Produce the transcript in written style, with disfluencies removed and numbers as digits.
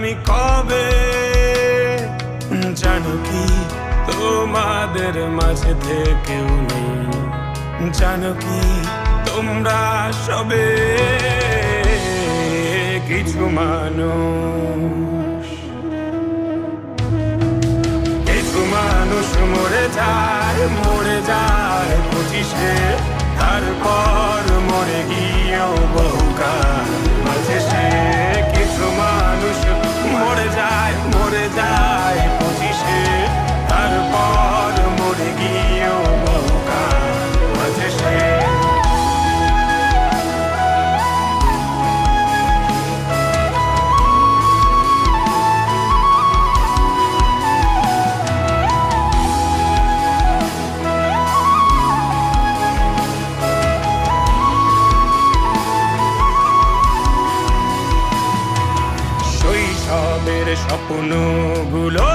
আমি কবে জানো কি তোমাদের মাঝে থেকেও নেই, জানো কি তোমরা সবে কিছু মানুষ, কিছু মানুষ মরে যায় 25-এ, তারপর মরে গিয়েও বহুকাল মাঝে সে। কিছু মানুষ মরে যায় 25-এ, তারপর মরে গিয়েও বহুকাল মাঝে সে। শৈশবের স্বপ্নগুলো